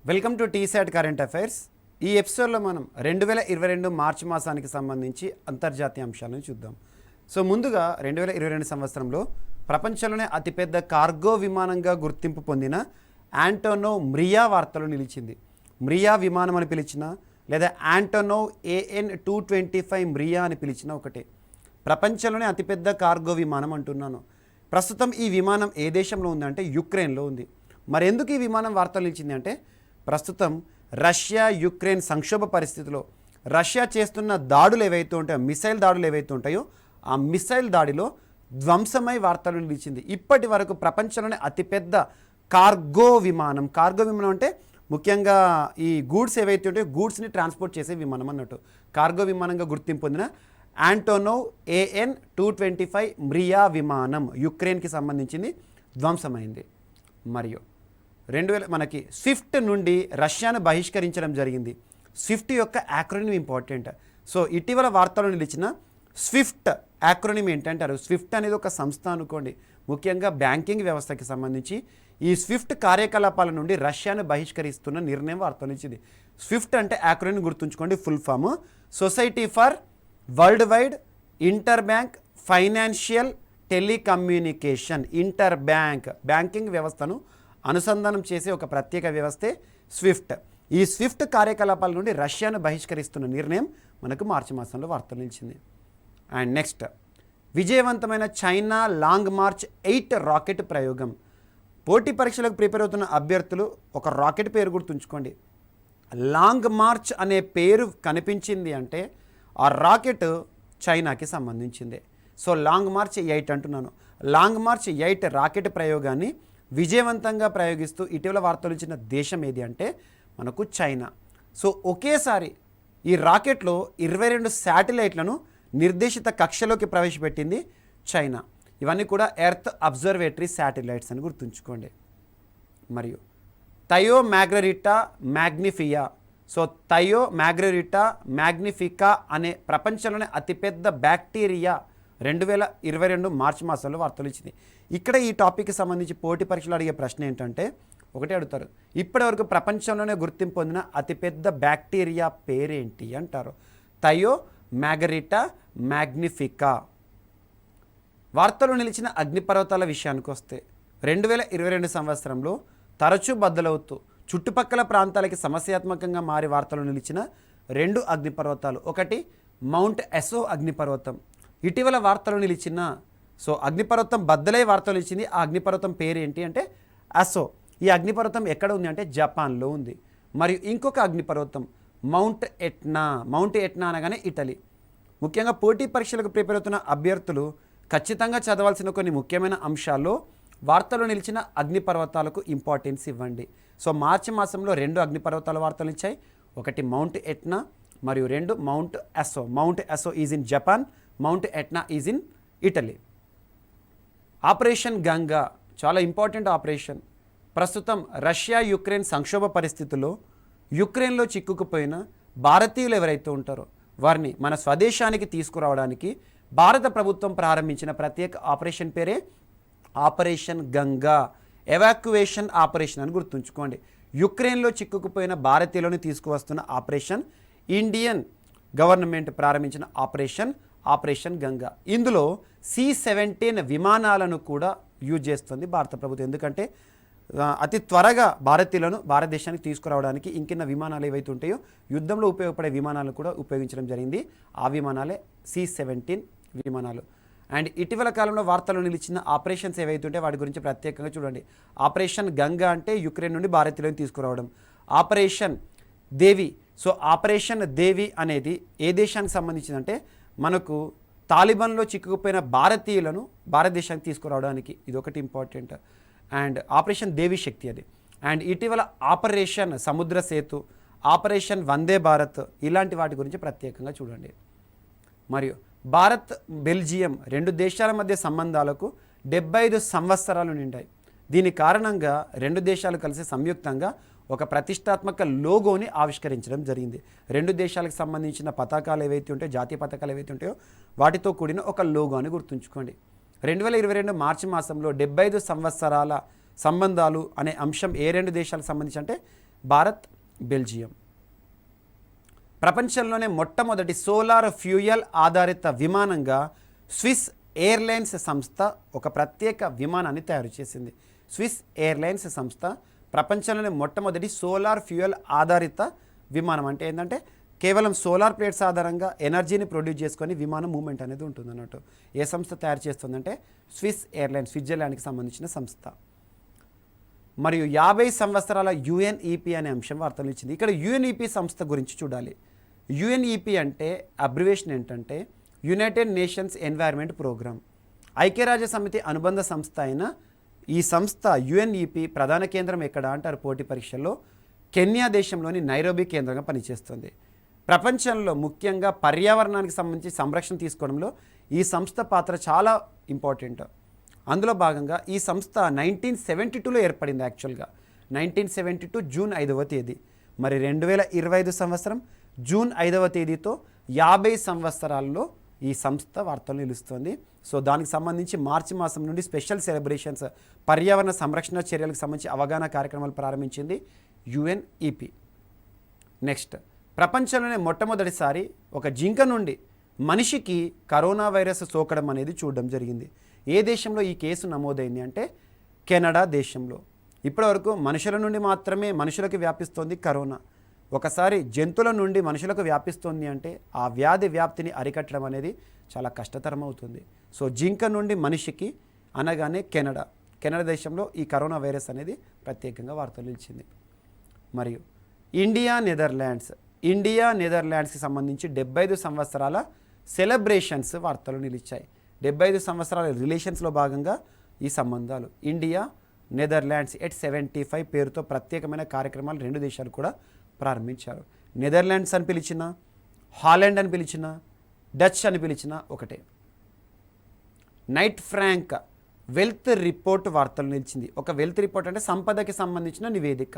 Welcome to T-SAT current affairs. ఈ ఎపిసోడ్లో మనం 2022 మార్చి మాసానికి సంబంధించి అంతర్జాతీయ అంశాలను చూద్దాం. సో ముందుగా 2022 సంవత్సరంలో ప్రపంచంలోనే అతిపెద్ద కార్గో విమానంగా గుర్తింపు పొందిన యాంటోనోవ్ మ్రియా వార్తలు నిలిచింది. మ్రియా విమానం అని పిలిచిన లేదా యాంటోనోవ్ AN-225 మ్రియా అని పిలిచిన ఒకటే. ప్రపంచంలోనే అతిపెద్ద కార్గో విమానం అంటున్నాను. ప్రస్తుతం ఈ విమానం ఏ దేశంలో ఉందంటే యుక్రెయిన్లో ఉంది. మరి ఎందుకు ఈ విమానం వార్తలు నిలిచింది అంటే ప్రస్తుతం రష్యా యుక్రెయిన్ సంక్షోభ పరిస్థితిలో రష్యా చేస్తున్న దాడులు ఏవైతే ఉంటాయో, మిసైల్ దాడులు ఏవైతే ఉంటాయో, ఆ మిసైల్ దాడిలో ధ్వంసమై వార్తలు నిలిచింది. ఇప్పటి వరకు ప్రపంచంలోనే అతిపెద్ద కార్గో విమానం అంటే ముఖ్యంగా ఈ గూడ్స్ ఏవైతే ఉంటాయో గూడ్స్ని ట్రాన్స్పోర్ట్ చేసే విమానం అన్నట్టు కార్గో విమానంగా గుర్తింపు పొందిన యాంటోనోవ్ AN-225 మ్రియా విమానం యుక్రెయిన్కి సంబంధించింది ధ్వంసమైంది. మరియు మనకి స్విఫ్ట్ నుండి రష్యాను బహిష్కరించడం జరిగింది. స్విఫ్ట్ యొక్క యాక్రోనిమ్ ఇంపార్టెంట్. సో ఇటీవల వార్తలు నిలిచిన స్విఫ్ట్ యాక్రోనిమ్ ఏంటంటారు? స్విఫ్ట్ అనేది ఒక సంస్థ అనుకోండి, ముఖ్యంగా బ్యాంకింగ్ వ్యవస్థకి సంబంధించి. ఈ స్విఫ్ట్ కార్యకలాపాల నుండి రష్యాను బహిష్కరిస్తున్న నిర్ణయం వార్తలు నిలిచింది. స్విఫ్ట్ అంటే యాక్రోనిమ్ గుర్తుంచుకోండి, full form society for world wide interbank financial telecommunication. Interbanking వ్యవస్థను అనుసంధానం చేసే ఒక ప్రత్యేక వ్యవస్థే స్విఫ్ట్. ఈ స్విఫ్ట్ కార్యకలాపాల నుండి రష్యాను బహిష్కరిస్తున్న నిర్ణయం మనకు మార్చి మాసంలో వార్తలు నిలిచింది. అండ్ నెక్స్ట్, విజయవంతమైన చైనా లాంగ్ మార్చ్ 8 రాకెట్ ప్రయోగం. పోటీ పరీక్షలకు ప్రిపేర్ అవుతున్న అభ్యర్థులు ఒక రాకెట్ పేరు గుర్తుంచుకోండి. లాంగ్ మార్చ్ అనే పేరు కనిపించింది అంటే ఆ రాకెట్ చైనాకి సంబంధించిందే. సో లాంగ్ మార్చ్ 8 అంటున్నాను. లాంగ్ మార్చ్ 8 రాకెట్ ప్రయోగాన్ని విజయవంతంగా ప్రయోగిస్తూ ఇటీవల వార్తలు ఇచ్చిన దేశం ఏది అంటే మనకు చైనా. సో ఒకేసారి ఈ రాకెట్లో 22 శాటిలైట్లను నిర్దేశిత కక్షలోకి ప్రవేశపెట్టింది చైనా. ఇవన్నీ కూడా ఎర్త్ అబ్జర్వేటరీ శాటిలైట్స్ అని గుర్తుంచుకోండి. మరియు థయో మ్యాగ్రెరిటా మ్యాగ్నిఫియా. సో థయో మ్యాగ్రెరిటా మ్యాగ్నిఫికా అనే ప్రపంచంలోనే అతిపెద్ద బ్యాక్టీరియా 2022 మార్చి మాసంలో వార్తలు ఇచ్చింది. ఇక్కడ ఈ టాపిక్కి సంబంధించి పోటీ పరీక్షలు అడిగే ప్రశ్న ఏంటంటే ఒకటే అడుగుతారు, ఇప్పటివరకు ప్రపంచంలోనే గుర్తింపు పొందిన అతిపెద్ద బ్యాక్టీరియా పేరేంటి అంటారు. థయో మ్యాగ్రెరిటా మ్యాగ్నిఫికా. వార్తలు నిలిచిన అగ్నిపర్వతాల విషయానికి వస్తే 2022 సంవత్సరంలో తరచూ బద్దలవుతూ చుట్టుపక్కల ప్రాంతాలకి సమస్యాత్మకంగా మారి వార్తలు నిలిచిన 2 అగ్నిపర్వతాలు. ఒకటి మౌంట్ ఎసో అగ్నిపర్వతం. ఇటీవల వార్తలు నిలిచిన అగ్నిపర్వతం బద్దలై వార్తలు ఇచ్చింది. ఆ అగ్నిపర్వతం పేరు ఏంటి అంటే అసో. ఈ అగ్నిపర్వతం ఎక్కడ ఉంది అంటే జపాన్లో ఉంది. మరియు ఇంకొక అగ్నిపర్వతం మౌంట్ ఎట్నా అనగానే ఇటలీ. ముఖ్యంగా పోటీ పరీక్షలకు ప్రిపేర్ అవుతున్న అభ్యర్థులు ఖచ్చితంగా చదవాల్సిన కొన్ని ముఖ్యమైన అంశాల్లో వార్తలు నిలిచిన అగ్నిపర్వతాలకు ఇంపార్టెన్స్ ఇవ్వండి. సో మార్చి మాసంలో 2 అగ్నిపర్వతాల వార్తలు ఇచ్చాయి. ఒకటి మౌంట్ ఎట్నా మరియు 2 Mount Aso. Mount Aso is in Japan, Mount Etna is in Italy. Operation Ganga చాలా ఇంపార్టెంట్ ఆపరేషన్. ప్రస్తుతం రష్యా యుక్రెయిన్ సంక్షోభ పరిస్థితుల్లో యుక్రెయిన్లో చిక్కుకుపోయిన భారతీయులు ఎవరైతే ఉంటారో వారిని మన స్వదేశానికి తీసుకురావడానికి భారత ప్రభుత్వం ప్రారంభించిన ప్రత్యేక ఆపరేషన్ పేరే ఆపరేషన్ గంగా. ఎవాక్యువేషన్ ఆపరేషన్ అని గుర్తుంచుకోండి. యుక్రెయిన్లో చిక్కుకుపోయిన భారతీయులను తీసుకువస్తున్న ఆపరేషన్. ఇండియన్ గవర్నమెంట్ ప్రారంభించిన ఆపరేషన్ గంగా. ఇందులో C-17 విమానాలను కూడా యూజ్ చేస్తుంది భారత ప్రభుత్వం. ఎందుకంటే అతి త్వరగా భారతీయులను భారతదేశానికి తీసుకురావడానికి ఇంకిన్న విమానాలు ఏవైతే ఉంటాయో యుద్ధంలో ఉపయోగపడే విమానాలు కూడా ఉపయోగించడం జరిగింది. ఆ విమానాలే C-17 విమానాలు. అండ్ ఇటీవల కాలంలో వార్తలు నిలిచిన ఆపరేషన్స్ ఏవైతే ఉంటాయో వాటి గురించి ప్రత్యేకంగా చూడండి. ఆపరేషన్ గంగా అంటే యుక్రెయిన్ నుండి భారతీయులను తీసుకురావడం. ఆపరేషన్ దేవి. సో ఆపరేషన్ దేవి అనేది ఏ దేశానికి సంబంధించిందంటే మనకు తాలిబాన్లో చిక్కుకుపోయిన భారతీయులను భారతదేశానికి తీసుకురావడానికి ఇది ఒకటి ఇంపార్టెంట్. అండ్ ఆపరేషన్ దేవి శక్తి అది. అండ్ ఇటీవల ఆపరేషన్ సముద్ర సేతు, ఆపరేషన్ వందే భారత్ ఇలాంటి వాటి గురించి ప్రత్యేకంగా చూడండి. మరియు భారత్ బెల్జియం 2 దేశాల మధ్య సంబంధాలకు 75 సంవత్సరాలు నిండాయి. దీని కారణంగా 2 దేశాలు కలిసి సంయుక్తంగా ఒక ప్రతిష్టాత్మక లోగోని ఆవిష్కరించడం జరిగింది. 2 దేశాలకు సంబంధించిన పతాకాలు ఏవైతే ఉంటాయో, జాతీయ పతాకాలు ఏవైతే ఉంటాయో వాటితో కూడిన ఒక లోగో అని గుర్తుంచుకోండి. 2022 మార్చి మాసంలో 75 సంవత్సరాల సంబంధాలు అనే అంశం ఏ 2 దేశాలకు సంబంధించి అంటే భారత్, బెల్జియం. ప్రపంచంలోనే మొట్టమొదటి సోలార్ ఫ్యూయల్ ఆధారిత విమానంగా స్విస్ ఎయిర్లైన్స్ సంస్థ ఒక ప్రత్యేక విమానాన్ని తయారు చేసింది. స్విస్ ఎయిర్లైన్స్ సంస్థ ప్రపంచంలోనే మొట్టమొదటి సోలార్ ఫ్యూయల్ ఆధారిత విమానం. అంటే ఏంటంటే కేవలం సోలార్ ప్లేట్స్ ఆధారంగా ఎనర్జీని ప్రొడ్యూస్ చేసుకొని విమానం మూవ్మెంట్ అనేది ఉంటుంది అన్నట్టు. ఏ సంస్థ తయారు చేస్తుందంటే స్విస్ ఎయిర్లైన్స్, స్విట్జర్లాండ్కి సంబంధించిన సంస్థ. మరియు 50 సంవత్సరాల యుఎన్ఈపి అనే అంశం వార్తలు ఇచ్చింది. ఇక్కడ యుఎన్ఈపి సంస్థ గురించి చూడాలి. యుఎన్ఈపి అంటే అబ్రివేషన్ ఏంటంటే యునైటెడ్ నేషన్స్ ఎన్వైర్న్మెంట్ ప్రోగ్రామ్. ఐక్యరాజ్య సమితి అనుబంధ సంస్థ అయిన ఈ సంస్థ యుఎన్ఈపి ప్రధాన కేంద్రం ఎక్కడ అంటారు పోటీ పరీక్షల్లో, కెన్యా దేశంలోని నైరోబీ కేంద్రంగా పనిచేస్తుంది. ప్రపంచంలో ముఖ్యంగా పర్యావరణానికి సంబంధించి సంరక్షణ తీసుకోవడంలో ఈ సంస్థ పాత్ర చాలా ఇంపార్టెంట్. అందులో భాగంగా ఈ సంస్థ 1972లో ఏర్పడింది. యాక్చువల్గా 1972 జూన్ 5వ తేదీ. మరి 2025 సంవత్సరం జూన్ 5వ తేదీతో 50 సంవత్సరాల్లో ఈ సంస్థ వార్తలు నిలుస్తుంది. సో దానికి సంబంధించి మార్చి మాసం నుండి స్పెషల్ సెలబ్రేషన్స్, పర్యావరణ సంరక్షణ చర్యలకు సంబంధించి అవగాహన కార్యక్రమాలు ప్రారంభించింది యుఎన్ఈపి. నెక్స్ట్, ప్రపంచంలోనే మొట్టమొదటిసారి ఒక జింక నుండి మనిషికి కరోనా వైరస్ సోకడం అనేది చూడడం జరిగింది. ఏ దేశంలో ఈ కేసు నమోదైంది అంటే కెనడా దేశంలో. ఇప్పటివరకు మనుషుల నుండి మాత్రమే మనుషులకు వ్యాపిస్తోంది కరోనా. ఒకసారి జంతువుల నుండి మనుషులకు వ్యాపిస్తోంది అంటే ఆ వ్యాధి వ్యాప్తిని అరికట్టడం అనేది చాలా కష్టతరం అవుతుంది. సో జింక నుండి మనిషికి అనగానే కెనడా దేశంలో ఈ కరోనా వైరస్ అనేది ప్రత్యేకంగా వార్తలు నిలిచింది. మరియు ఇండియా నెదర్లాండ్స్కి సంబంధించి 75 సంవత్సరాల సెలబ్రేషన్స్ వార్తలు నిలిచాయి. 75 సంవత్సరాల రిలేషన్స్లో భాగంగా ఈ సంబంధాలు ఇండియా నెదర్లాండ్స్ ఎట్ 75 పేరుతో ప్రత్యేకమైన కార్యక్రమాలు రెండు దేశాలు కూడా ప్రారంభించారు. నెదర్లాండ్స్ అని పిలిచిన, హాలాండ్ అని పిలిచిన, డచ్ అని పిలిచిన ఒకటే. నైట్ ఫ్రాంక్ వెల్త్ రిపోర్ట్ వార్తలు నిలిచింది. ఒక వెల్త్ రిపోర్ట్ అంటే సంపదకి సంబంధించిన నివేదిక.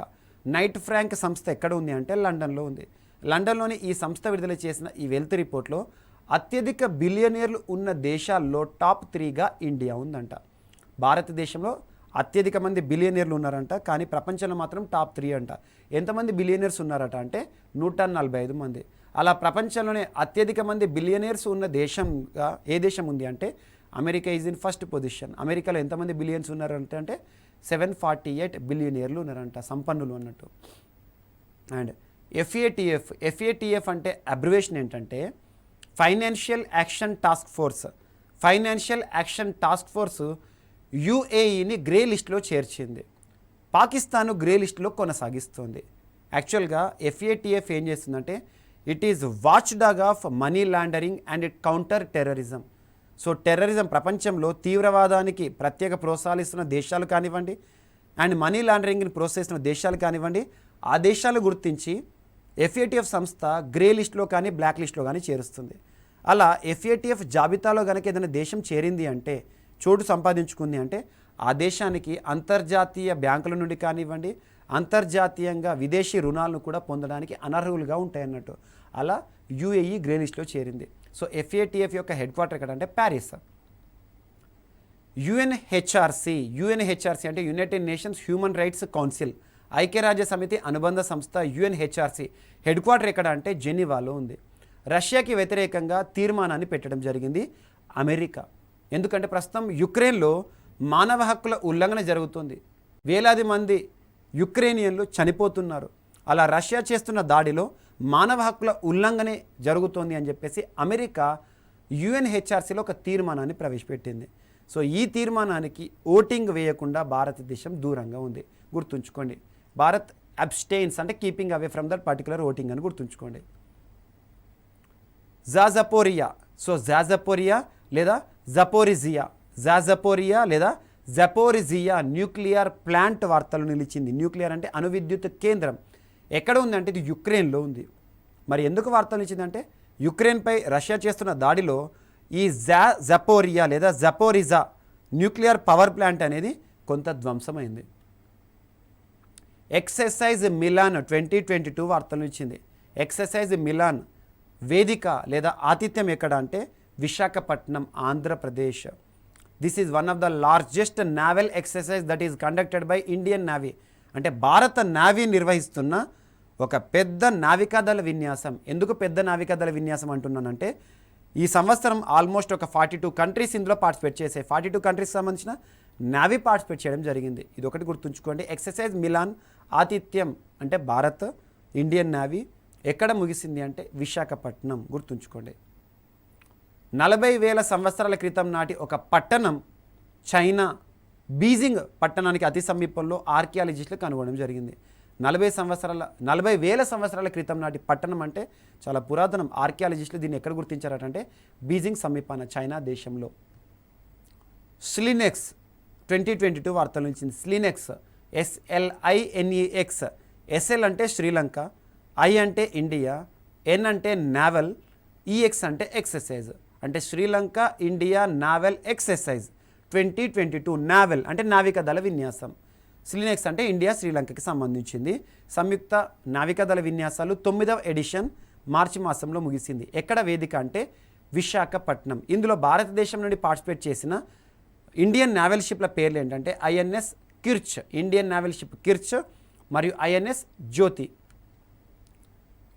నైట్ ఫ్రాంక్ సంస్థ ఎక్కడ ఉంది అంటే లండన్లో ఉంది. లండన్లోని ఈ సంస్థ విడుదల చేసిన ఈ వెల్త్ రిపోర్ట్లో అత్యధిక బిలియనీర్లు ఉన్న దేశాల్లో టాప్ 3గా ఇండియా ఉందంట. భారతదేశంలో అత్యధిక మంది బిలియనీర్లు ఉన్నారంట, కానీ ప్రపంచంలో మాత్రం టాప్ 3 అంట. ఎంతమంది బిలియనీర్స్ ఉన్నారట అంటే 145 మంది. అలా ప్రపంచంలోనే అత్యధిక మంది బిలియనీర్స్ ఉన్న దేశంగా ఏ దేశం ఉంది అంటే America is in first position. అమెరికాలో ఎంతమంది బిలియన్స్ ఉన్నారంటే అంటే 748 బిలియనీర్లు ఉన్నారంట, సంపన్నులు అన్నట్టు. అండ్ ఎఫ్ఏటిఎఫ్ అంటే అబ్రివేషన్ ఏంటంటే ఫైనాన్షియల్ యాక్షన్ టాస్క్ ఫోర్స్ యుఏఈని గ్రే లిస్ట్లో చేర్చింది. పాకిస్తాన్ గ్రే లిస్టులో కొనసాగిస్తుంది. యాక్చువల్గా ఎఫ్ఏటిఎఫ్ ఏం చేస్తుందంటే it is watch dog of money laundering and counter terrorism. So terrorism, ప్రపంచంలో తీవ్రవాదానికి ప్రత్యేక ప్రోత్సహిస్తున్న దేశాలు కానివ్వండి అండ్ మనీ లాండరింగ్ని ప్రోత్సహిస్తున్న దేశాలు కానివ్వండి, ఆ దేశాలు గుర్తించి ఎఫ్ఏటిఎఫ్ సంస్థ గ్రే లిస్ట్లో కానీ బ్లాక్ లిస్ట్లో కానీ చేరుస్తుంది. అలా ఎఫ్ఏటిఎఫ్ జాబితాలో కనుక ఏదైనా దేశం చేరింది అంటే, చోటు సంపాదించుకుంది అంటే ఆ దేశానికి అంతర్జాతీయ బ్యాంకుల నుండి కానివ్వండి, అంతర్జాతీయంగా విదేశీ రుణాలను కూడా పొందడానికి అనర్హులుగా ఉంటాయన్నట్టు. అలా యుఏఈ గ్రే లిస్ట్లో చేరింది. సో ఎఫ్ఏటిఎఫ్ యొక్క హెడ్ క్వార్టర్ ఎక్కడ అంటే ప్యారిస్. యుఎన్హెచ్ఆర్సి అంటే United nations human rights council, ఐక్యరాజ్య సమితి అనుబంధ సంస్థ యుఎన్హెచ్ఆర్సి హెడ్ క్వార్టర్ ఎక్కడ అంటే జెనీవాలో ఉంది. రష్యాకి వ్యతిరేకంగా తీర్మానాన్ని పెట్టడం జరిగింది అమెరికా. ఎందుకంటే ప్రస్తుతం యుక్రెయిన్లో మానవ హక్కుల ఉల్లంఘన జరుగుతుంది. వేలాది మంది యుక్రెయినియన్లు చనిపోతున్నారు. అలా రష్యా చేస్తున్న దాడిలో మానవ హక్కుల ఉల్లంఘనే జరుగుతోంది అని చెప్పేసి అమెరికా యుఎన్హెచ్ఆర్సీలో ఒక తీర్మానాన్ని ప్రవేశపెట్టింది. సో ఈ తీర్మానానికి ఓటింగ్ వేయకుండా భారతదేశం దూరంగా ఉంది. గుర్తుంచుకోండి, భారత్ అబ్స్టెయిన్స్ అంటే keeping away from that particular voting అని గుర్తుంచుకోండి. జాజపోరియా లేదా జపోరిజియా న్యూక్లియర్ ప్లాంట్ వార్తలు నిలిచింది. న్యూక్లియర్ అంటే అణు విద్యుత్ కేంద్రం ఎక్కడ ఉందంటే ఇది యుక్రెయిన్లో ఉంది. మరి ఎందుకు వార్తలు నిలిచిందంటే యుక్రెయిన్పై రష్యా చేస్తున్న దాడిలో ఈ జపోరియా లేదా జపోరిజా న్యూక్లియర్ పవర్ ప్లాంట్ అనేది కొంత ధ్వంసమైంది. ఎక్సర్సైజ్ మిలాన్ 2022 వార్తలు ఇచ్చింది. ఎక్సర్సైజ్ మిలాన్ వేదిక లేదా ఆతిథ్యం ఎక్కడ అంటే Visakhapatnam, Andhra Pradesh. This is one of the largest naval exercise that is conducted by Indian Navy. అంటే భారత నావీ నిర్వహిస్తున్న ఒక పెద్ద నావికాదళ విన్యాసం. ఎందుకు పెద్ద నావికాదళ విన్యాసం అంటున్నానంటే ఈ సంవత్సరం ఆల్మోస్ట్ ఒక 42 కంట్రీస్ ఇందులో పార్టిసిపేట్ చేసాయి. 42 కంట్రీస్ సంబంధించిన నావీ పార్టిసిపేట్ చేయడం జరిగింది. ఇది ఒకటి గుర్తుంచుకోండి. ఎక్సర్సైజ్ మిలాన్ ఆతిథ్యం అంటే భారత్ ఇండియన్ నావీ ఎక్కడ ముగిసింది అంటే విశాఖపట్నం. గుర్తుంచుకోండి. 40,000 సంవత్సరాల క్రితం నాటి ఒక పట్టణం చైనా బీజింగ్ పట్టణానికి అతి సమీపంలో ఆర్కియాలజిస్టులు కనుగొనడం జరిగింది. 40,000 సంవత్సరాల క్రితం నాటి పట్టణం అంటే చాలా పురాతనం. ఆర్కియాలజిస్టులు దీన్ని ఎక్కడ గుర్తించారంటే బీజింగ్ సమీపాన చైనా దేశంలో. స్లినెక్స్ 2022 వార్తలు నిలిచింది. స్లినెక్స్ SLINEX. SL అంటే శ్రీలంక, I అంటే ఇండియా, N అంటే నావల్, EX అంటే ఎక్సర్సైజ్. అంటే Sri Lanka India naval exercise 2022. Naval అంటే నావికాదళ విన్యాసం. స్లినెక్స్ అంటే ఇండియా శ్రీలంకకి సంబంధించింది. సంయుక్త నావికాదళ విన్యాసాలు 9వ ఎడిషన్ మార్చి మాసంలో ముగిసింది. ఎక్కడ వేదిక అంటే విశాఖపట్నం. ఇందులో భారతదేశం నుండి పార్టిసిపేట్ చేసిన ఇండియన్ నావల్ షిప్ల పేర్లు ఏంటంటే INS కిర్చ్, ఇండియన్ నావల్ షిప్ కిర్చ్, మరియు INS జ్యోతి.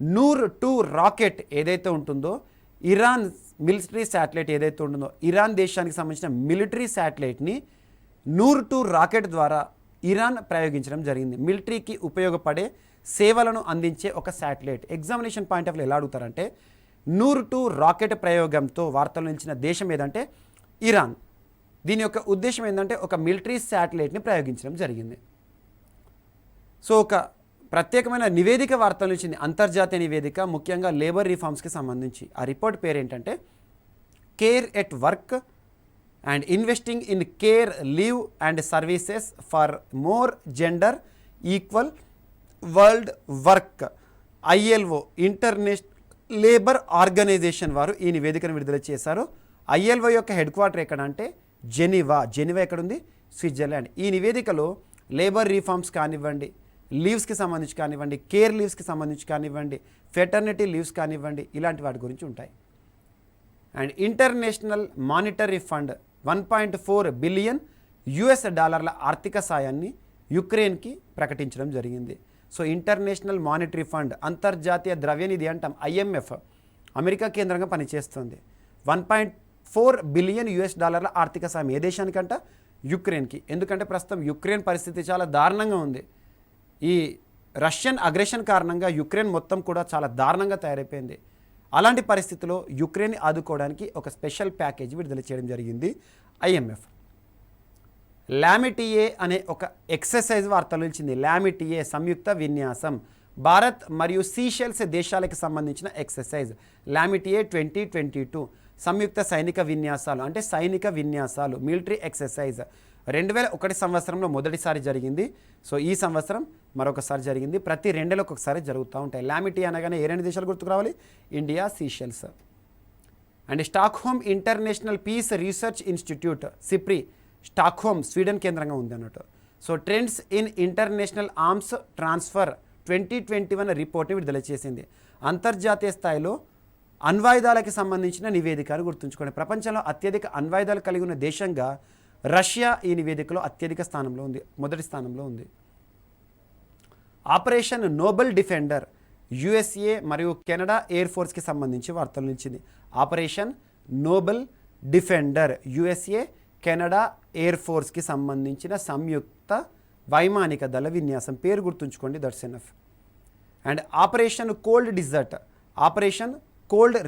నూర్ 2 రాకెట్ ఏదైతే ఉంటుందో, ఇరాన్ మిలిటరీ శాటిలైట్ ఏదైతే ఉంటుందో, ఇరాన్ దేశానికి సంబంధించిన మిలిటరీ శాటిలైట్ని నూర్ 2 రాకెట్ ద్వారా ఇరాన్ ప్రయోగించడం జరిగింది. మిలిటరీకి ఉపయోగపడే సేవలను అందించే ఒక satellite. Examination point of view ఎలా అడుగుతారంటే నూర్ 2 రాకెట్ ప్రయోగంతో వార్తలు నిలిచిన దేశం ఏదంటే ఇరాన్. దీని యొక్క ఉద్దేశం ఏంటంటే ఒక మిలిటరీ శాటిలైట్ని ప్రయోగించడం జరిగింది. సో ఒక ప్రత్యేకమైన నివేదిక వార్తలు నిలిచింది, అంతర్జాతీయ నివేదిక, ముఖ్యంగా లేబర్ రిఫార్మ్స్కి సంబంధించి. ఆ రిపోర్ట్ పేరు ఏంటంటే care at work and investing in care leave and services for more gender equal world work. ILO international labour Organisation వారు ఈ నివేదికను విడుదల చేశారు. ILO యొక్క హెడ్ క్వార్టర్ ఎక్కడ అంటే జెనీవా. జెనీవా ఎక్కడుంది? స్విట్జర్లాండ్. ఈ నివేదికలో లేబర్ రిఫార్మ్స్ కానివ్వండి, లీవ్స్కి సంబంధించి కానివ్వండి, కేర్ లీవ్స్కి సంబంధించి కానివ్వండి, ఫెటర్నిటీ లీవ్స్ కానివ్వండి, ఇలాంటి వాటి గురించి ఉంటాయి. And international monetary fund 1.4 billion US డాలర్ల ఆర్థిక సాయాన్ని యుక్రెయిన్కి ప్రకటించడం జరిగింది. సో ఇంటర్నేషనల్ మానిటరీ ఫండ్, అంతర్జాతీయ ద్రవ్యనిధి అంటాం, IMF అమెరికా కేంద్రంగా పనిచేస్తుంది. 1.4 బిలియన్ US డాలర్ల ఆర్థిక సాయం ఏ దేశానికంట? యుక్రెయిన్కి. ఎందుకంటే ప్రస్తుతం యుక్రెయిన్ పరిస్థితి చాలా దారుణంగా ఉంది. ఈ రష్యన్ అగ్రెషన్ కారణంగా యుక్రెయిన్ మొత్తం కూడా చాలా దారుణంగా తయారైపోయింది. అలాంటి పరిస్థితుల్లో యుక్రెయిన్ ఆదుకోవడానికి ఒక స్పెషల్ ప్యాకేజీ విడుదల చేయడం జరిగింది IMF. లామిటియే అనే ఒక ఎక్సర్సైజ్ వార్తలు నిలిచింది. లామిటియే సంయుక్త విన్యాసం, భారత్ మరియు సీషెల్స్ దేశాలకు సంబంధించిన ఎక్సర్సైజ్. లామిటియే 2022 సంయుక్త సైనిక విన్యాసాలు అంటే సైనిక విన్యాసాలు, మిలిటరీ ఎక్సర్సైజ్ 2001 సంవత్సరంలో మొదటిసారి జరిగింది. సో ఈ సంవత్సరం మరొకసారి జరిగింది. ప్రతి 2 ఏళ్ళకి ఒకసారి జరుగుతూ ఉంటాయి. లామిటీ అనగానే ఏ 2 దేశాలు గుర్తుకు రావాలి? India, Seychelles. And Stockholm International Peace Research Institute SIPRI, Stockholm Sweden కేంద్రంగా ఉంది అన్నట్టు. So trends in international arms transfer 2021 రిపోర్ట్ని విడుదల చేసింది. అంతర్జాతీయ స్థాయిలో అణ్వాయుధాలకి సంబంధించిన నివేదికను గుర్తుంచుకోండి. ప్రపంచంలో అత్యధిక అణ్వాయుధాలు కలిగి ఉన్న దేశంగా రష్యా ఈ నివేదికలో అత్యధిక స్థానంలో ఉంది, మొదటి స్థానంలో ఉంది. ఆపరేషన్ నోబెల్ డిఫెండర్ USA మరియు కెనడా ఎయిర్ ఫోర్స్కి సంబంధించి వార్తలు నిలిచింది. Operation noble defender USA Canada air ఫోర్స్కి సంబంధించిన సంయుక్త వైమానిక దళ విన్యాసం. పేరు గుర్తుంచుకోండి, that's enough. And operation cold desert, operation cold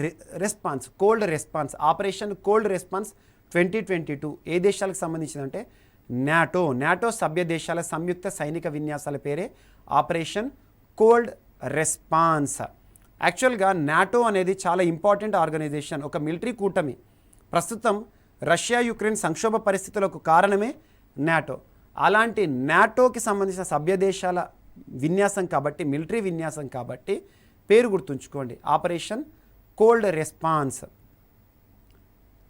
response, operation cold response 2022 ఏ దేశాలకు సంబంధించిందంటే నాటో సభ్య దేశాల సంయుక్త సైనిక విన్యాసాల పేరే ఆపరేషన్ కోల్డ్ రెస్పాన్స్. యాక్చువల్గా నాటో అనేది చాలా ఇంపార్టెంట్ ఆర్గనైజేషన్, ఒక మిలిటరీ కూటమి. ప్రస్తుతం రష్యా యుక్రెయిన్ సంక్షోభ పరిస్థితులకు కారణమే నాటో. అలాంటి నాటోకి సంబంధించిన సభ్య దేశాల విన్యాసం కాబట్టి, మిలిటరీ విన్యాసం కాబట్టి పేరు గుర్తుంచుకోండి, ఆపరేషన్ కోల్డ్ రెస్పాన్స్.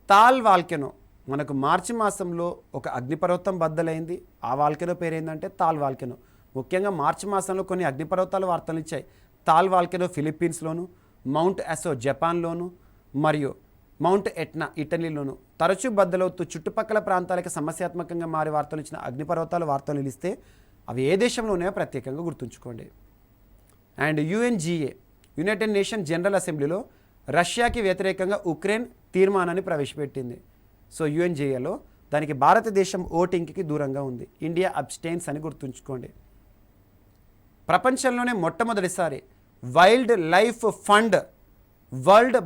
తాల్ వాల్కెనో, మనకు మార్చి మాసంలో ఒక అగ్నిపర్వతం బద్దలైంది. ఆ వాల్కెనో పేరు ఏంటంటే తాల్ వాల్కెనో. ముఖ్యంగా మార్చి మాసంలో కొన్ని అగ్నిపర్వతాల వార్తలు ఇచ్చాయి. తాల్ వాల్కెనో ఫిలిప్పీన్స్లోను, మౌంట్ అసో జపాన్లోను, మరియు మౌంట్ ఎట్నా ఇటలీలోను తరచూ బద్దలవుతూ చుట్టుపక్కల ప్రాంతాలకు సమస్యాత్మకంగా మారి వార్తలు ఇచ్చిన అగ్నిపర్వతాల వార్తలు నిలిస్తే అవి ఏ దేశంలో ఉన్నాయో ప్రత్యేకంగా గుర్తుంచుకోండి. And UNGA, United nation general అసెంబ్లీలో రష్యాకి వ్యతిరేకంగా ఉక్రెయిన్ తీర్మానాన్ని ప్రవేశపెట్టింది. సో యుఎన్జిఏలో దానికి భారతదేశం ఓటింగ్కి దూరంగా ఉంది. ఇండియా అబ్స్టైన్స్ అని గుర్తుంచుకోండి. ప్రపంచంలోనే మొట్టమొదటిసారి wild life fund world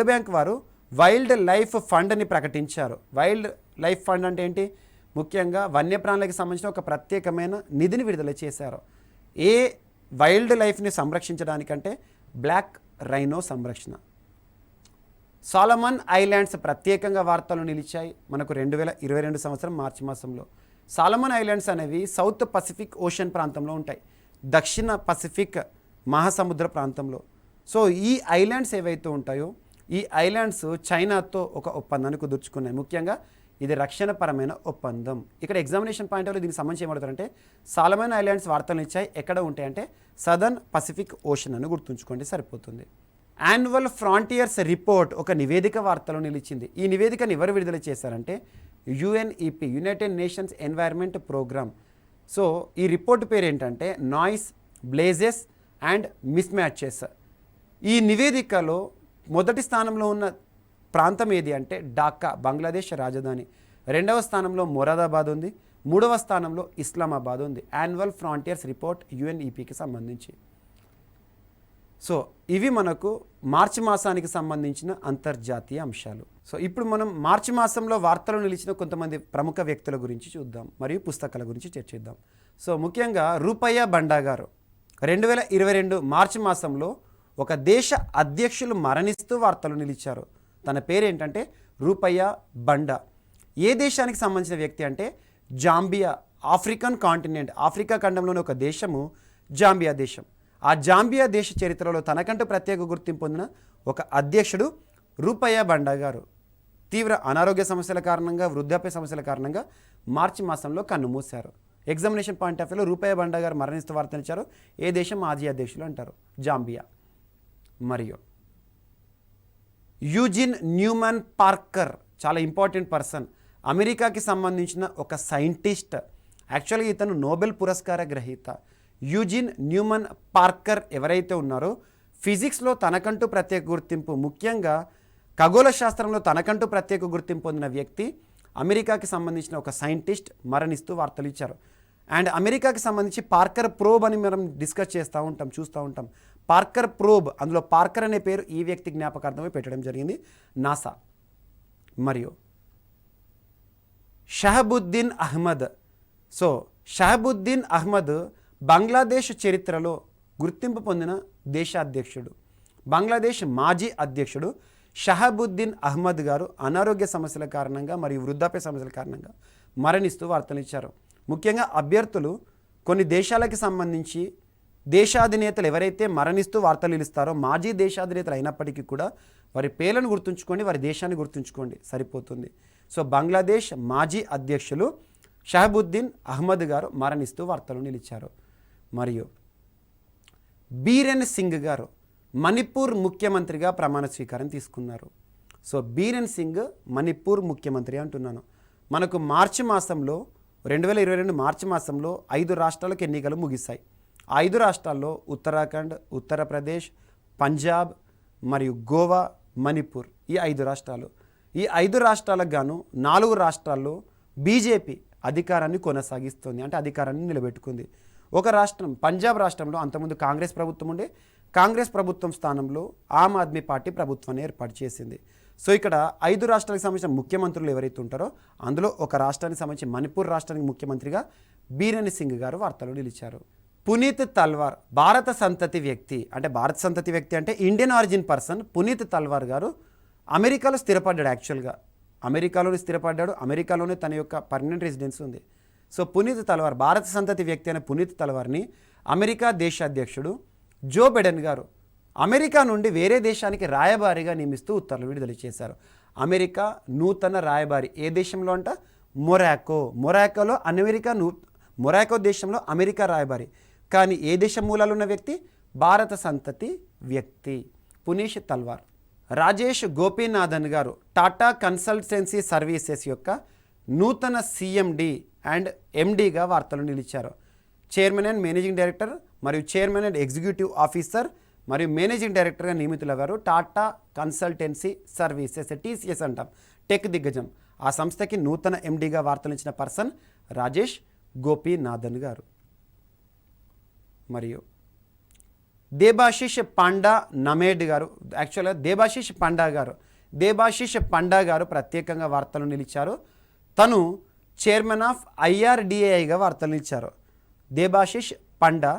bank వారు వైల్డ్ లైఫ్ ఫండ్ని ప్రకటించారు. వైల్డ్ లైఫ్ ఫండ్ అంటే ఏంటి? ముఖ్యంగా వన్యప్రాణులకు సంబంధించిన ఒక ప్రత్యేకమైన నిధిని విడుదల చేశారు. ఏ వైల్డ్ లైఫ్ని సంరక్షించడానికంటే బ్లాక్ రైనో సంరక్షణ. సాలమన్ ఐలాండ్స్ ప్రత్యేకంగా వార్తలు నిలిచాయి మనకు 2022 సంవత్సరం మార్చి మాసంలో. సాలమన్ ఐలాండ్స్ అనేవి సౌత్ పసిఫిక్ ఓషన్ ప్రాంతంలో ఉంటాయి, దక్షిణ పసిఫిక్ మహాసముద్ర ప్రాంతంలో. సో ఈ ఐలాండ్స్ ఏవైతే ఉంటాయో ఈ ఐలాండ్స్ చైనాతో ఒక ఒప్పందాన్ని కుదుర్చుకున్నాయి. ముఖ్యంగా ఇది రక్షణపరమైన ఒప్పందం. ఇక్కడ ఎగ్జామినేషన్ పాయింట్ ఆఫ్ దీనికి సంబంధించి ఏమవుతారంటే సాలమన్ ఐలాండ్స్ వార్తలు ఇచ్చాయి, ఎక్కడ ఉంటాయంటే సదర్న్ పసిఫిక్ ఓషన్ అని గుర్తుంచుకోండి సరిపోతుంది. యాన్యువల్ ఫ్రాంటియర్స్ రిపోర్ట్ ఒక నివేదిక వార్తలో నిలిచింది. ఈ నివేదికను ఎవరు విడుదల చేశారంటే UNEP, United Nations Environment Programme. So ఈ రిపోర్ట్ పేరు ఏంటంటే noise, blazes and mismatches. ఈ నివేదికలో మొదటి స్థానంలో ఉన్న ప్రాంతం ఏది అంటే ఢాకా, బంగ్లాదేశ్ రాజధాని. రెండవ స్థానంలో మొరాదాబాద్ ఉంది. మూడవ స్థానంలో ఇస్లామాబాద్ ఉంది. యాన్యువల్ ఫ్రాంటియర్స్ రిపోర్ట్ యుఎన్ఈపికి సంబంధించి. సో ఇవి మనకు మార్చి మాసానికి సంబంధించిన అంతర్జాతీయ అంశాలు. సో ఇప్పుడు మనం మార్చి మాసంలో వార్తలు నిలిచిన కొంతమంది ప్రముఖ వ్యక్తుల గురించి చూద్దాం మరియు పుస్తకాల గురించి చర్చిద్దాం. సో ముఖ్యంగా రూపయ్య బండా గారు 2022 మార్చి మాసంలో ఒక దేశ అధ్యక్షులు మరణిస్తూ వార్తలు నిలిచారు. తన పేరేంటంటే రూపయ్య బండా. ఏ దేశానికి సంబంధించిన వ్యక్తి అంటే జాంబియా, ఆఫ్రికన్ కాంటినెంట్, ఆఫ్రికా ఖండంలోని ఒక దేశము జాంబియా దేశం. ఆ జాంబియా దేశ చరిత్రలో తనకంటూ ప్రత్యేక గుర్తింపు పొందిన ఒక అధ్యక్షుడు రూపయ్య బండా గారు. తీవ్ర అనారోగ్య సమస్యల కారణంగా, వృద్ధాప్య సమస్యల కారణంగా మార్చి మాసంలో కన్నుమూశారు. ఎగ్జామినేషన్ పాయింట్ ఆఫ్ వ్యూలో రూపయ్య బండా గారు మరణిస్తూ వార్తనిచ్చారు. ఏ దేశం మాజీ అధ్యక్షులు అంటారు? జాంబియా. మరియు యూజిన్ న్యూమన్ పార్కర్, చాలా ఇంపార్టెంట్ పర్సన్, అమెరికాకి సంబంధించిన ఒక సైంటిస్ట్. యాక్చువల్గా ఇతను నోబెల్ పురస్కార గ్రహీత. యూజిన్ న్యూమన్ పార్కర్ ఎవరైతే ఉన్నారో ఫిజిక్స్లో తనకంటూ ప్రత్యేక గుర్తింపు, ముఖ్యంగా ఖగోళ శాస్త్రంలో తనకంటూ ప్రత్యేక గుర్తింపు పొందిన వ్యక్తి, అమెరికాకి సంబంధించిన ఒక సైంటిస్ట్ మరణిస్తూ వార్తలు ఇచ్చారు. అండ్ అమెరికాకి సంబంధించి పార్కర్ ప్రోబ్ అని మనం డిస్కస్ చూస్తూ ఉంటాం. పార్కర్ ప్రోబ్, అందులో పార్కర్ అనే పేరు ఈ వ్యక్తి జ్ఞాపకార్థమే పెట్టడం జరిగింది, నాసా. మరియు షహబుద్దీన్ అహ్మద్. సో షహబుద్దీన్ అహ్మద్ బంగ్లాదేశ్ చరిత్రలో గుర్తింపు పొందిన దేశాధ్యక్షుడు. బంగ్లాదేశ్ మాజీ అధ్యక్షుడు షహబుద్దీన్ అహ్మద్ గారు అనారోగ్య సమస్యల కారణంగా మరియు వృద్ధాప్య సమస్యల కారణంగా మరణిస్తూ వార్తలు ఇచ్చారు. ముఖ్యంగా అభ్యర్థులు కొన్ని దేశాలకి సంబంధించి దేశాధినేతలు ఎవరైతే మరణిస్తూ వార్తలు ఇస్తారో మాజీ దేశాధినేతలు అయినప్పటికీ కూడా వారి పేర్లను గుర్తుంచుకోండి, వారి దేశాన్ని గుర్తుంచుకోండి సరిపోతుంది. సో బంగ్లాదేశ్ మాజీ అధ్యక్షులు షహబుద్దీన్ అహ్మద్ గారు మరణిస్తూ వార్తలు నిలిచారు. మరియు బీరెన్ సింగ్ గారు మణిపూర్ ముఖ్యమంత్రిగా ప్రమాణ స్వీకారం తీసుకున్నారు. సో బీరెన్ సింగ్ మణిపూర్ ముఖ్యమంత్రి అంటున్నాను. మనకు మార్చి మాసంలో 2022 మార్చి మాసంలో 5 రాష్ట్రాలకు ఎన్నికలు ముగిశాయి. 5 రాష్ట్రాల్లో ఉత్తరాఖండ్, ఉత్తరప్రదేశ్, పంజాబ్ మరియు గోవా, మణిపూర్, ఈ 5 రాష్ట్రాలు. ఈ 5 రాష్ట్రాలకు గాను 4 రాష్ట్రాల్లో బీజేపీ అధికారాన్ని కొనసాగిస్తుంది, అంటే అధికారాన్ని నిలబెట్టుకుంది. ఒక రాష్ట్రం పంజాబ్ రాష్ట్రంలో అంతకుముందు కాంగ్రెస్ ప్రభుత్వం ఉండే, కాంగ్రెస్ ప్రభుత్వం స్థానంలో ఆమ్ ఆద్మీ పార్టీ ప్రభుత్వాన్ని ఏర్పాటు చేసింది. సో ఇక్కడ 5 రాష్ట్రాలకు సంబంధించిన ముఖ్యమంత్రులు ఎవరైతే ఉంటారో అందులో ఒక రాష్ట్రానికి సంబంధించి మణిపూర్ రాష్ట్రానికి ముఖ్యమంత్రిగా బీరెన్ సింగ్ గారు వార్తలు నిలిచారు. పునీత్ తల్వార్ భారత సంతతి వ్యక్తి, అంటే భారత సంతతి వ్యక్తి అంటే ఇండియన్ ఆరిజిన్ పర్సన్. పునీత్ తల్వార్ గారు అమెరికాలో స్థిరపడ్డాడు. యాక్చువల్గా అమెరికాలోనే స్థిరపడ్డాడు, అమెరికాలోనే తన యొక్క పర్మనెంట్ రెసిడెన్స్ ఉంది. సో పునీత్ తల్వార్ భారత సంతతి వ్యక్తి అనే పునీత్ తల్వార్ని అమెరికా దేశాధ్యక్షుడు జో బైడెన్ గారు అమెరికా నుండి వేరే దేశానికి రాయబారిగా నియమిస్తూ ఉత్తర్వులు విడుదల చేశారు. అమెరికా నూతన రాయబారి ఏ దేశంలో అంట? మొరాకోలో మొరాకో దేశంలో అమెరికా రాయబారి. కానీ ఏ దేశం మూలాలు ఉన్న వ్యక్తి? భారత సంతతి వ్యక్తి పునీత్ తల్వార్. రాజేష్ గోపీనాథన్ గారు టాటా కన్సల్టెన్సీ సర్వీసెస్ యొక్క నూతన CMD అండ్ ఎండీగా వార్తలు నిలిచారు. చైర్మన్ అండ్ మేనేజింగ్ డైరెక్టర్ మరియు చైర్మన్ అండ్ ఎగ్జిక్యూటివ్ ఆఫీసర్ మరియు మేనేజింగ్ డైరెక్టర్గా నియమితులయ్యారు టాటా కన్సల్టెన్సీ సర్వీసెస్, టీసీఎస్ అంటాం, టెక్ దిగ్గజం. ఆ సంస్థకి నూతన ఎండీగా వార్తలు ఇచ్చిన పర్సన్ రాజేష్ గోపీనాథన్ గారు. మరియు దేబాశిష్ పండా నమేడ్ గారు, యాక్చువల్గా దేబాశిష్ పండా గారు ప్రత్యేకంగా వార్తలు నిలిచారు. తను చైర్మన్ ఆఫ్ ఐఆర్డిఏఐగా వార్తలు నిలిచారు. దేబాశిష్ పండా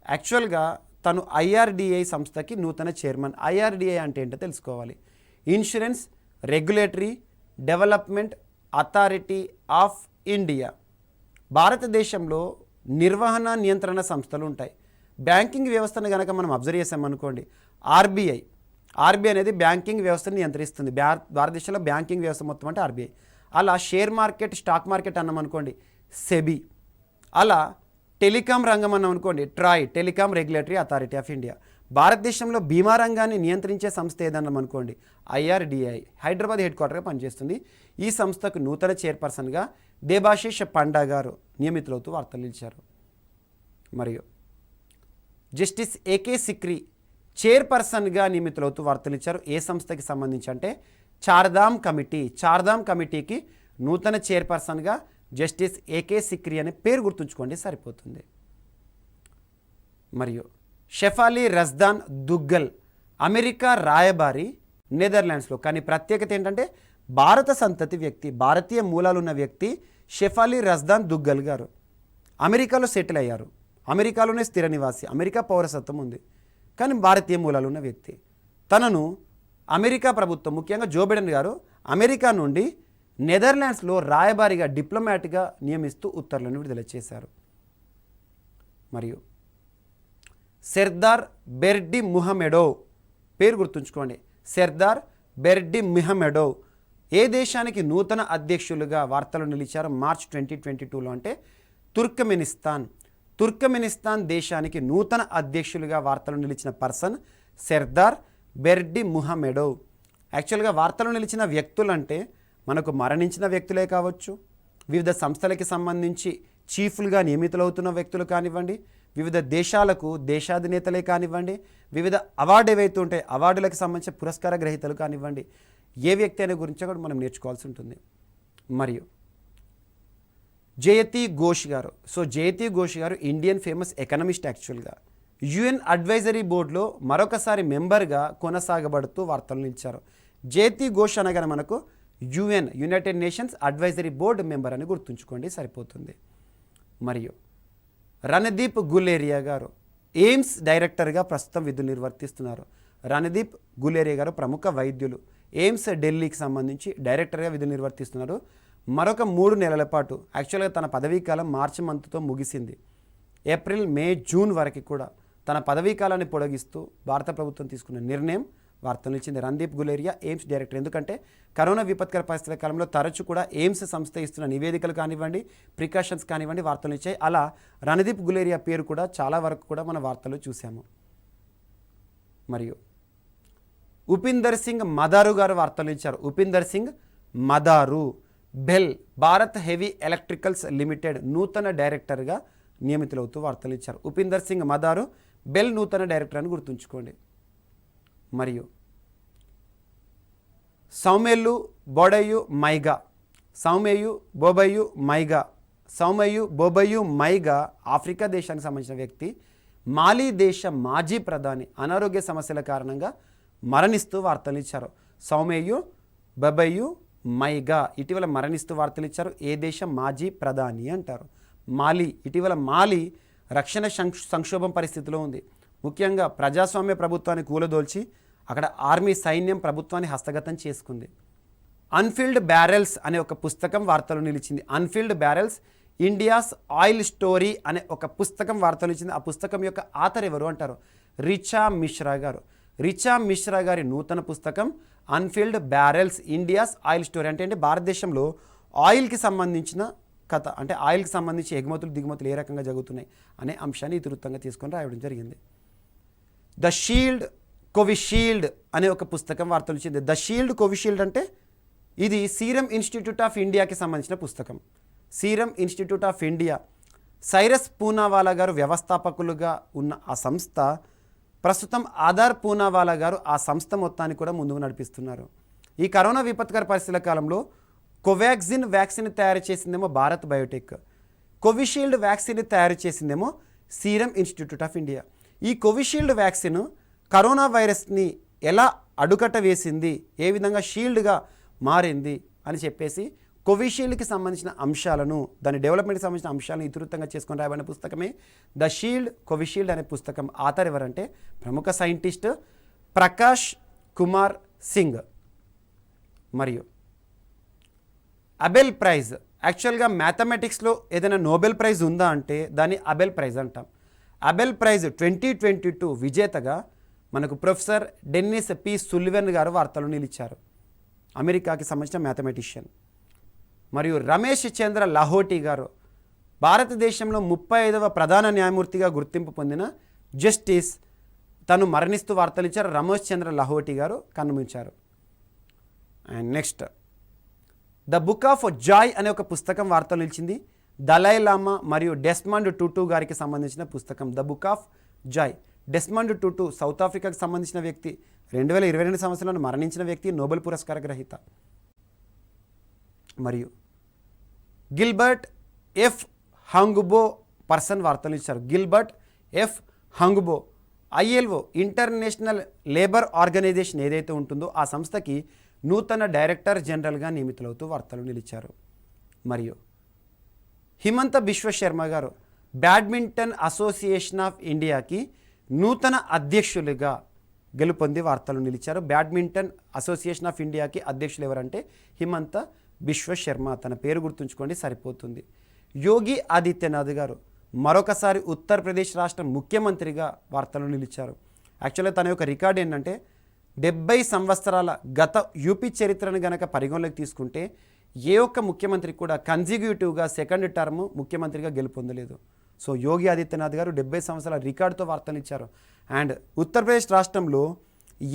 యాక్చువల్గా తను ఐఆర్డిఐ సంస్థకి నూతన చైర్మన్. ఐఆర్డిఐ అంటే ఏంటో తెలుసుకోవాలి. Insurance regulatory development authority of India. భారతదేశంలో నిర్వహణ నియంత్రణ సంస్థలు ఉంటాయి. బ్యాంకింగ్ వ్యవస్థను కనుక మనం అబ్జర్వ్ చేసామనుకోండి, ఆర్బీఐ అనేది బ్యాంకింగ్ వ్యవస్థను నియంత్రిస్తుంది. భారతదేశంలో బ్యాంకింగ్ వ్యవస్థ మొత్తం అంటే ఆర్బీఐ. అలా షేర్ మార్కెట్ స్టాక్ మార్కెట్ అన్నాం అనుకోండి, సెబీ. అలా టెలికాం రంగం అన్నాం అనుకోండి, Troy telecom regulatory authority of India. భారతదేశంలో బీమా రంగాన్ని నియంత్రించే సంస్థ ఏదన్నాం అనుకోండి, ఐఆర్డిఐ, హైదరాబాద్ హెడ్ క్వార్టర్గా పనిచేస్తుంది. ఈ సంస్థకు నూతన చైర్పర్సన్గా దేబాశిష్ పండా గారు నియమితులవుతూ వార్తలు నిలిచారు. మరియు జస్టిస్ ఏకే సిక్రీ చైర్పర్సన్గా నియమితులవుతూ వార్తలు ఇచ్చారు. ఏ సంస్థకి సంబంధించి అంటే చార్ధామ్ కమిటీకి నూతన చైర్పర్సన్గా జస్టిస్ ఏకే సిక్రీ అనే పేరు గుర్తుంచుకోండి సరిపోతుంది. మరియు షెఫాలి రజ్దాన్ దుగ్గల్ అమెరికా రాయబారి నెదర్లాండ్స్లో. కానీ ప్రత్యేకత ఏంటంటే భారత సంతతి వ్యక్తి, భారతీయ మూలాలు ఉన్న వ్యక్తి షెఫాలి రజ్దాన్ దుగ్గల్ గారు అమెరికాలో సెటిల్ అయ్యారు. అమెరికాలోనే స్థిర నివాసి, అమెరికా పౌరసత్వం ఉంది, కానీ భారతీయ మూలాలు ఉన్న వ్యక్తి. తనను అమెరికా ప్రభుత్వం, ముఖ్యంగా జో బైడెన్ గారు అమెరికా నుండి నెదర్లాండ్స్లో రాయబారిగా డిప్లొమాట్గా నియమిస్తూ ఉత్తర్వులను విడుదల చేశారు. మరియు సర్దార్ బెర్డి ముహమెడోవ్ పేరు గుర్తుంచుకోండి, సర్దార్ బెర్డి ముహమెడోవ్ ఏ దేశానికి నూతన అధ్యక్షులుగా వార్తలు నిలిచారు మార్చ్ 2022లో అంటే తుర్కమెనిస్తాన్ దేశానికి నూతన అధ్యక్షులుగా వార్తలు నిలిచిన పర్సన్ సర్దార్ బెర్డి ముహమెడోవ్. యాక్చువల్గా వార్తలు నిలిచిన వ్యక్తులు అంటే మనకు మరణించిన వ్యక్తులే కావచ్చు, వివిధ సంస్థలకి సంబంధించి చీఫ్లుగా నియమితులవుతున్న వ్యక్తులు కానివ్వండి, వివిధ దేశాలకు దేశాధినేతలే కానివ్వండి, వివిధ అవార్డు ఏవైతే ఉంటాయి అవార్డులకు సంబంధించిన పురస్కార గ్రహీతలు కానివ్వండి, ఏ వ్యక్తి అనే గురించి కూడా మనం నేర్చుకోవాల్సి ఉంటుంది. మరియు జయతి ఘోష్ గారు ఇండియన్ ఫేమస్ ఎకనమిస్ట్. యాక్చువల్గా యుఎన్ అడ్వైజరీ బోర్డులో మరొకసారి మెంబర్గా కొనసాగబడుతూ వార్తలు నిలిచారు. జయతి ఘోష్ అనగానే మనకు United nations advisory board member అని గుర్తుంచుకోండి సరిపోతుంది. మరియు రణదీప్ గులేరియా గారు ఎయిమ్స్ డైరెక్టర్గా ప్రస్తుతం విధులు నిర్వర్తిస్తున్నారు. రణదీప్ గులేరియా గారు ప్రముఖ వైద్యులు, ఎయిమ్స్ ఢిల్లీకి సంబంధించి డైరెక్టర్గా విధులు నిర్వర్తిస్తున్నారు. మరొక 3 నెలల పాటు, యాక్చువల్గా తన పదవీకాలం మార్చి మంత్తో ముగిసింది, ఏప్రిల్ మే జూన్ వరకు కూడా తన పదవీకాలాన్ని పొడిగిస్తూ భారత ప్రభుత్వం తీసుకున్న నిర్ణయం వార్తలు ఇచ్చింది. Randeep Guleria AIIMS director. ఎందుకంటే కరోనా విపత్కర పరిస్థితుల కాలంలో తరచు కూడా ఎయిమ్స్ సంస్థ ఇస్తున్న నివేదికలు కానివ్వండి, ప్రికాషన్స్ కానివ్వండి వార్తలు ఇచ్చాయి. అలా రణదీప్ గులేరియా పేరు కూడా చాలా వరకు కూడా మన వార్తలు చూసాము. మరియు ఉపీందర్ సింగ్ మదారు గారు వార్తలు ఇచ్చారు. ఉపీందర్ సింగ్ మదారు BHEL Bharat heavy electricals limited నూతన డైరెక్టర్గా నియమితులవుతూ వార్తలు ఇచ్చారు. ఉపీందర్ సింగ్ మదారు బెల్ నూతన డైరెక్టర్ అని గుర్తుంచుకోండి. మరియు సౌమ్యు బోబయు మైగా ఆఫ్రికా దేశానికి సంబంధించిన వ్యక్తి, మాలీ దేశ మాజీ ప్రధాని అనారోగ్య సమస్యల కారణంగా మరణిస్తూ వార్తలు ఇచ్చారు. సౌమ్యు బొబయు మైగా ఇటీవల మరణిస్తూ వార్తలు ఇచ్చారు. ఏ దేశం మాజీ ప్రధాని అంటారు? మాలి. ఇటీవల మాలి రక్షణ సంక్షోభం పరిస్థితిలో ఉంది. ముఖ్యంగా ప్రజాస్వామ్య ప్రభుత్వాన్ని కూలదోల్చి అక్కడ ఆర్మీ సైన్యం ప్రభుత్వాన్ని హస్తగతం చేసుకుంది. అన్ఫిల్డ్ బ్యారెల్స్ అనే ఒక పుస్తకం వార్తలు నిలిచింది. Unfilled barrels India's oil story అనే ఒక పుస్తకం వార్తలు నిలిచింది. ఆ పుస్తకం యొక్క ఆథర్ ఎవరు అంటారు? రిచా మిశ్రా గారు. రిచా మిశ్రా గారి నూతన పుస్తకం unfilled barrels India's oil story. అంటే భారతదేశంలో ఆయిల్కి సంబంధించిన కథ, అంటే ఆయిల్కి సంబంధించి ఎగుమతులు దిగుమతులు ఏ రకంగా జరుగుతున్నాయి అనే అంశాన్ని ఇతివృత్తంగా తీసుకొని రాయడం జరిగింది. ద షీల్డ్ కోవిషీల్డ్ అనే ఒక పుస్తకం వార్తలు వచ్చింది. ద షీల్డ్ కోవిషీల్డ్ అంటే ఇది సీరం ఇన్స్టిట్యూట్ ఆఫ్ ఇండియాకి సంబంధించిన పుస్తకం. Serum institute of India Cyrus Poonawalla గారు వ్యవస్థాపకులుగా ఉన్న ఆ సంస్థ ప్రస్తుతం ఆధార్ పూనావాలా గారు ఆ సంస్థ మొత్తాన్ని కూడా ముందుకు నడిపిస్తున్నారు. ఈ కరోనా విపత్కర పరిస్థితుల కాలంలో కోవాక్సిన్ వ్యాక్సిన్ తయారు చేసిందేమో భారత్ బయోటెక్, కోవిషీల్డ్ వ్యాక్సిన్ తయారు చేసిందేమో సీరం ఇన్స్టిట్యూట్ ఆఫ్ ఇండియా. ఈ కోవిషీల్డ్ వ్యాక్సిన్ కరోనా వైరస్ని ఎలా అడుకట్ట వేసింది, ఏ విధంగా షీల్డ్గా మారింది అని చెప్పేసి కోవిషీల్డ్కి సంబంధించిన అంశాలను, దాని డెవలప్మెంట్కి సంబంధించిన అంశాలను ఇతివృత్తంగా చేసుకొని రాయబడిన పుస్తకమే ద షీల్డ్ కోవిషీల్డ్ అనే పుస్తకం. ఆథర్ ఎవరంటే ప్రముఖ సైంటిస్ట్ ప్రకాష్ కుమార్ సింగ్. మరియు అబెల్ ప్రైజ్, యాక్చువల్గా మ్యాథమెటిక్స్లో ఏదైనా నోబెల్ ప్రైజ్ ఉందా అంటే దాన్ని అబెల్ ప్రైజ్ అంటాం. అబెల్ ప్రైజ్ 2022 విజేతగా మనకు ప్రొఫెసర్ డెన్నిస్ పి సుల్లివెన్ గారు వార్తలు నిలిచారు, అమెరికాకి సంబంధించిన మ్యాథమెటిషియన్. మరియు రమేష్ చంద్ర లహోటి గారు భారతదేశంలో 35వ ప్రధాన న్యాయమూర్తిగా గుర్తింపు పొందిన జస్టిస్, తను మరణిస్తూ వార్తలు ఇచ్చారు. రమేష్ చంద్ర లహోటి గారు కన్నుమూశారు. And next the book of Joy అనే ఒక పుస్తకం వార్తలు నిలిచింది. దలై లామా మరియు డెస్మండ్ టుటు గారికి సంబంధించిన పుస్తకం the book of joy. Desmond Tutu South ఆఫ్రికాకి సంబంధించిన వ్యక్తి, 2022 సంవత్సరంలో మరణించిన వ్యక్తి, నోబెల్ పురస్కార గ్రహీత. మరియు గిల్బర్ట్ ఎఫ్ హంగ్బో పర్సన్ వార్తలు ఇచ్చారు. Gilbert F Houngbo ILO international labour organisation ఏదైతే ఉంటుందో ఆ సంస్థకి నూతన డైరెక్టర్ జనరల్గా నియమితులవుతూ వార్తలు నిలిచారు. మరియు హిమంత బిశ్వ శర్మ గారు బ్యాడ్మింటన్ అసోసియేషన్ ఆఫ్ ఇండియాకి నూతన అధ్యక్షులుగా గెలుపొంది వార్తలు నిలిచారు. బ్యాడ్మింటన్ అసోసియేషన్ ఆఫ్ ఇండియాకి అధ్యక్షులు ఎవరంటే హిమంత బిశ్వ శర్మ. తన పేరు గుర్తుంచుకోండి సరిపోతుంది. యోగి ఆదిత్యనాథ్ గారు మరొకసారి ఉత్తరప్రదేశ్ రాష్ట్ర ముఖ్యమంత్రిగా వార్తలు నిలిచారు. యాక్చువల్గా తన యొక్క రికార్డ్ ఏంటంటే 70 సంవత్సరాల గత యూపీ చరిత్రను గనక పరిగణలోకి తీసుకుంటే ఏ ఒక్క ముఖ్యమంత్రి కూడా కన్సిక్యూటివ్గా సెకండ్ టర్మ్ ముఖ్యమంత్రిగా గెలుపొందలేదు. సో యోగి ఆదిత్యనాథ్ గారు 70 సంవత్సరాల రికార్డుతో వార్తలు ఇచ్చారు. అండ్ ఉత్తరప్రదేశ్ రాష్ట్రంలో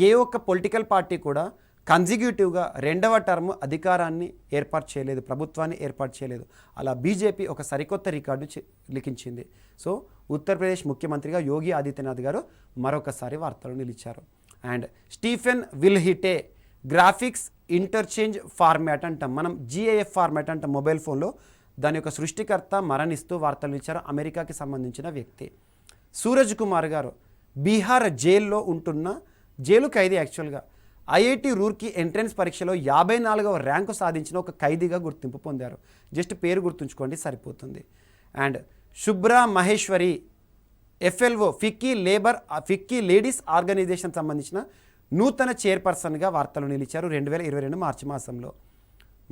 ఏ ఒక్క పొలిటికల్ పార్టీ కూడా కన్సిక్యూటివ్గా 2వ టర్మ్ అధికారాన్ని ఏర్పాటు చేయలేదు, ప్రభుత్వాన్ని ఏర్పాటు చేయలేదు. అలా బీజేపీ ఒక సరికొత్త రికార్డు లిఖించింది. సో ఉత్తరప్రదేశ్ ముఖ్యమంత్రిగా యోగి ఆదిత్యనాథ్ గారు మరొకసారి వార్తలు నిలిచారు. And Stephen Wilhite graphics interchange format అంటాం, మనం GIF ఫార్మాట్ అంటాం మొబైల్ ఫోన్లో, దాని యొక్క సృష్టికర్త మరణిస్తూ వార్తలు ఇచ్చారు, అమెరికాకి సంబంధించిన వ్యక్తి. సూరజ్ కుమార్ గారు బీహార్ జైల్లో ఉంటున్న జైలు ఖైదీ, యాక్చువల్గా IIT రూర్కీ ఎంట్రన్స్ పరీక్షలో 54వ ర్యాంకు సాధించిన ఒక ఖైదీగా గుర్తింపు పొందారు. జస్ట్ పేరు గుర్తుంచుకోండి సరిపోతుంది. And Shubhra Maheshwari FLO FICCI ladies organisation సంబంధించిన నూతన చైర్పర్సన్గా వార్తలు నిలిచారు 2022 మార్చి మాసంలో.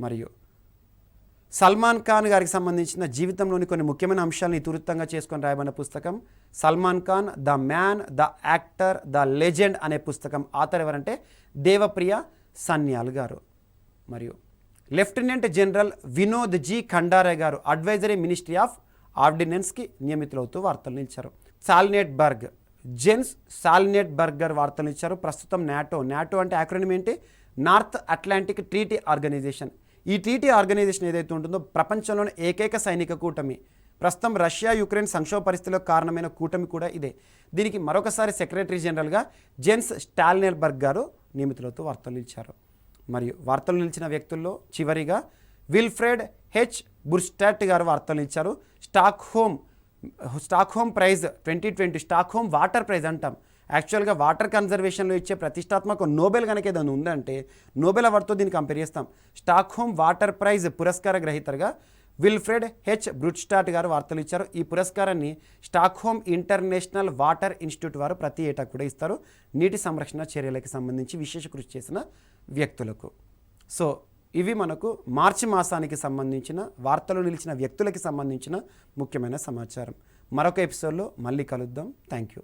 మరియు సల్మాన్ ఖాన్ గారికి సంబంధించిన జీవితంలోని కొన్ని ముఖ్యమైన అంశాలను ఇతివృత్తంగా చేసుకొని రాయబడిన పుస్తకం Salman Khan the man, the actor, the legend అనే పుస్తకం. ఆథర్ ఎవరంటే దేవప్రియ సన్యాల్ గారు. మరియు lieutenant general Vinod G Khandare గారు అడ్వైజరీ మినిస్ట్రీ ఆఫ్ ఆర్డినెన్స్కి నియమితులవుతూ వార్తలు నిలిచారు. జెన్స్ సాల్నెట్బర్గ్ గారు వార్తలు ఇచ్చారు. ప్రస్తుతం నాటో అంటే యాక్రోనిమ్ ఏంటి, నార్త్ అట్లాంటిక్ ట్రీటీ ఆర్గనైజేషన్. ఈ ట్రీటీ ఆర్గనైజేషన్ ఏదైతే ఉంటుందో ప్రపంచంలోని ఏకైక సైనిక కూటమి. ప్రస్తుతం రష్యా యుక్రెయిన్ సంక్షోభ పరిస్థితులకు కారణమైన కూటమి కూడా ఇదే. దీనికి మరొకసారి సెక్రటరీ జనరల్గా జెన్స్ స్టాల్నెట్బర్గ్ గారు నియమితులవుతూ వార్తలు నిలిచారు. మరియు వార్తలు నిలిచిన వ్యక్తుల్లో చివరిగా విల్ఫ్రెడ్ హెచ్ బుర్స్టాట్ గారు వార్తలు ఇచ్చారు. Stockholm prize 2020 Stockholm water prize అంటాం. యాక్చువల్గా వాటర్ కన్జర్వేషన్లో ఇచ్చే ప్రతిష్టాత్మక నోబెల్ కనుక ఏదైనా ఉందంటే నోబెల్ అవార్డుతో దీన్ని కంపేర్ చేస్తాం. స్టాక్హోమ్ వాటర్ ప్రైజ్ పురస్కార గ్రహీతగా విల్ఫ్రెడ్ హెచ్ బ్రుడ్స్టాట్ గారు వార్తలు ఇచ్చారు. ఈ పురస్కారాన్ని స్టాక్హోమ్ ఇంటర్నేషనల్ వాటర్ ఇన్స్టిట్యూట్ వారు ప్రతి ఏటా కూడా ఇస్తారు, నీటి సంరక్షణ చర్యలకు సంబంధించి విశేష కృషి చేసిన వ్యక్తులకు. సో ఇవి మనకు మార్చి మాసానికి సంబంధించిన వార్తలు నిలిచిన వ్యక్తులకి సంబంధించిన ముఖ్యమైన సమాచారం. మరొక ఎపిసోడ్లో మళ్ళీ కలుద్దాం. Thank you.